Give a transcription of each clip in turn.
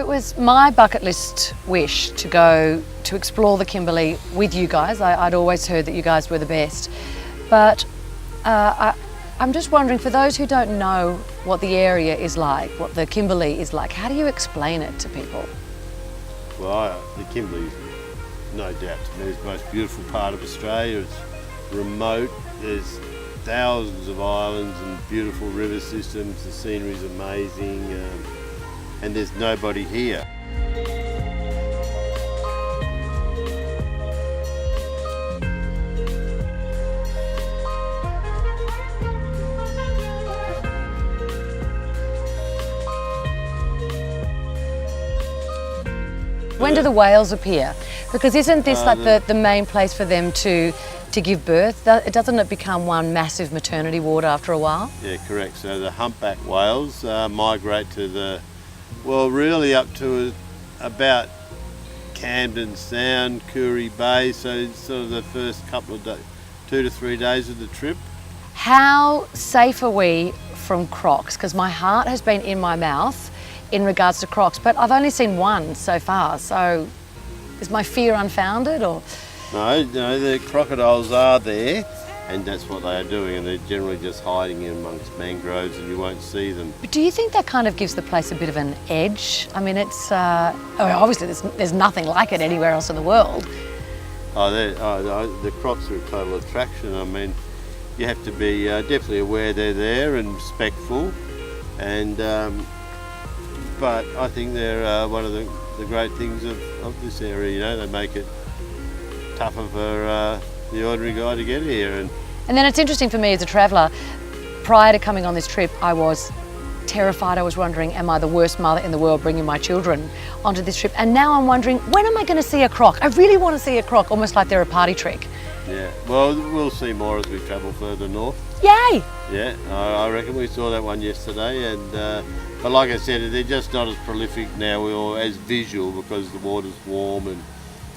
it was my bucket list wish to go to explore the Kimberley with you guys. I'd always heard that you guys were the best. But I'm just wondering, for those who don't know what the area is like, what the Kimberley is like, how do you explain it to people? Well, the Kimberley is no doubt to me is the most beautiful part of Australia. It's remote, there's thousands of islands and beautiful river systems, the scenery's amazing, and there's nobody here. When do the whales appear? Because isn't this like the main place for them to give birth? Doesn't it become one massive maternity ward after a while? Yeah, correct. So the humpback whales migrate to really up to about Camden Sound, Koorie Bay, so it's sort of the first couple of days, 2 to 3 days of the trip. How safe are we from crocs? Because my heart has been in my mouth in regards to crocs, but I've only seen one so far, so is my fear unfounded or? No, the crocodiles are there, and that's what they are doing, and they're generally just hiding in amongst mangroves and you won't see them. But do you think that kind of gives the place a bit of an edge? I mean, it's, obviously there's nothing like it anywhere else in the world. The crocs are a total attraction. I mean, you have to be definitely aware they're there and respectful, and but I think they're one of the great things of this area. You know, they make it tougher for the ordinary guy to get here. And then it's interesting for me as a traveller, prior to coming on this trip, I was terrified. I was wondering, am I the worst mother in the world bringing my children onto this trip? And now I'm wondering, when am I going to see a croc? I really want to see a croc, almost like they're a party trick. Yeah, well, we'll see more as we travel further north. Yay! Yeah, I reckon we saw that one yesterday, and but like I said, they're just not as prolific now or as visual because the water's warm and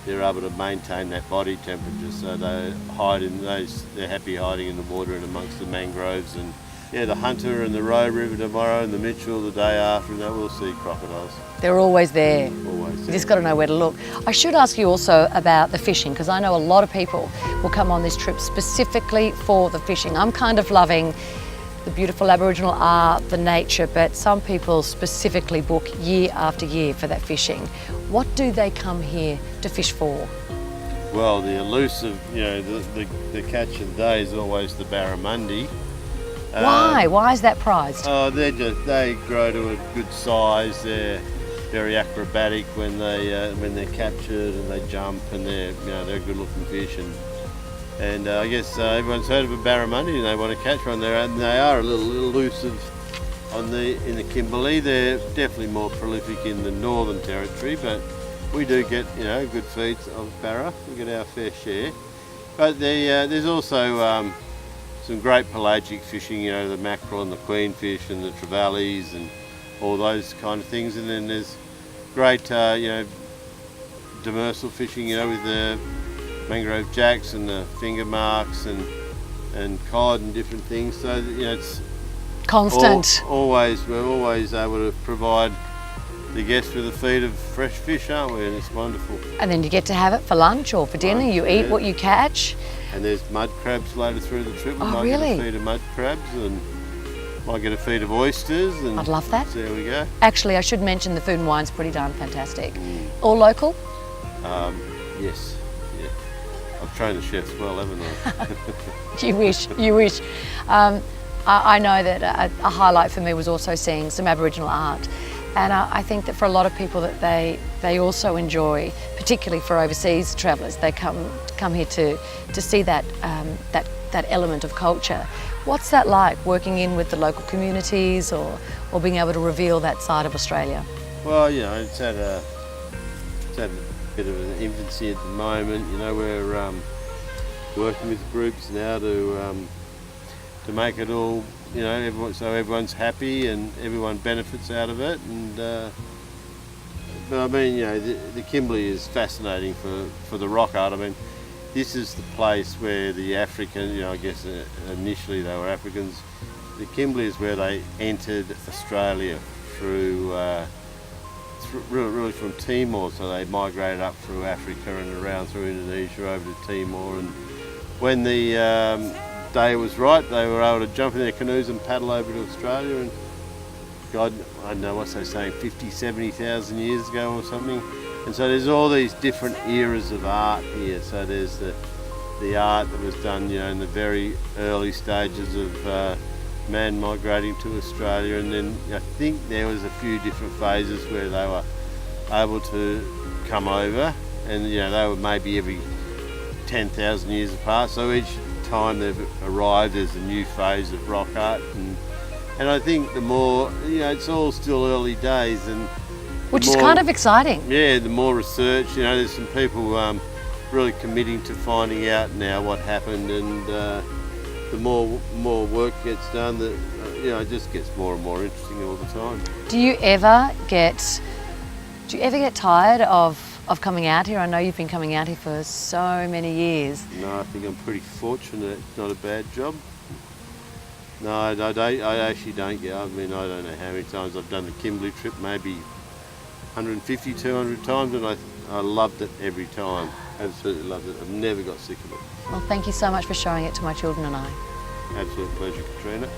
they're able to maintain that body temperature, so they hide in those. They're happy hiding in the water and amongst the mangroves. And yeah, the Hunter and the Roe River tomorrow, and the Mitchell the day after, and that we'll see crocodiles. They're always there. Always there. You just got to know where to look. I should ask you also about the fishing, because I know a lot of people will come on this trip specifically for the fishing. I'm kind of loving the beautiful Aboriginal art, the nature, but some people specifically book year after year for that fishing. What do they come here to fish for? Well, the elusive, the catch of the day is always the barramundi. Why? Why is that prized? They grow to a good size. They're very acrobatic when they're captured, and they jump, and they're good-looking fish. And I guess everyone's heard of a barramundi and they want to catch one there, and they are a little elusive in the Kimberley. They're definitely more prolific in the Northern Territory, but we do get good feeds of barra. We get our fair share. But there's also some great pelagic fishing, the mackerel and the queenfish and the trevallies and all those kind of things. And then there's great demersal fishing, with the mangrove jacks and the finger marks and cod and different things. So it's constant. We're always able to provide the guests with a feed of fresh fish, aren't we? And it's wonderful. And then you get to have it for lunch or for dinner. You eat what you catch. And there's mud crabs later through the trip. Oh, we might really? get a feed of mud crabs and might get a feed of oysters. And I'd love that. So there we go. Actually, I should mention the food and wine's pretty darn fantastic. All local? Yes. Yeah. I've trained the chefs well, haven't I? You wish. I know that a highlight for me was also seeing some Aboriginal art. And I think that for a lot of people that they also enjoy, particularly for overseas travellers, they come here to see that element of culture. What's that like, working in with the local communities or being able to reveal that side of Australia? Well, it's had a bit of an infancy at the moment. We're working with groups now to make it all, so everyone's happy and everyone benefits out of it. And but I mean, the Kimberley is fascinating for the rock art. I mean, this is the place where the African, I guess initially they were Africans. The Kimberley is where they entered Australia through really from Timor, so they migrated up through Africa and around through Indonesia over to Timor, and when the day was right, they were able to jump in their canoes and paddle over to Australia, and God, I don't know what's they saying, 50, 70,000 years ago or something. And so there's all these different eras of art here. So there's the art that was done, you know, in the very early stages of man migrating to Australia, and then I think there was a few different phases where they were able to come over, and you know, they were maybe every 10,000 years apart. So each time they've arrived, there's a new phase of rock art, and I think the more, you know, it's all still early days, and which is kind of exciting. Yeah, the more research, you know, there's some people really committing to finding out now what happened, and the more work gets done, that you know, it just gets more and more interesting all the time. Do you ever get tired of coming out here? I know you've been coming out here for so many years. No, I think I'm pretty fortunate. It's not a bad job. No, I actually don't get. I mean, I don't know how many times I've done the Kimberley trip, maybe 150, 200 times, and I loved it every time. Absolutely loved it. I've never got sick of it. Well, thank you so much for showing it to my children and I. Absolute pleasure, Katrina.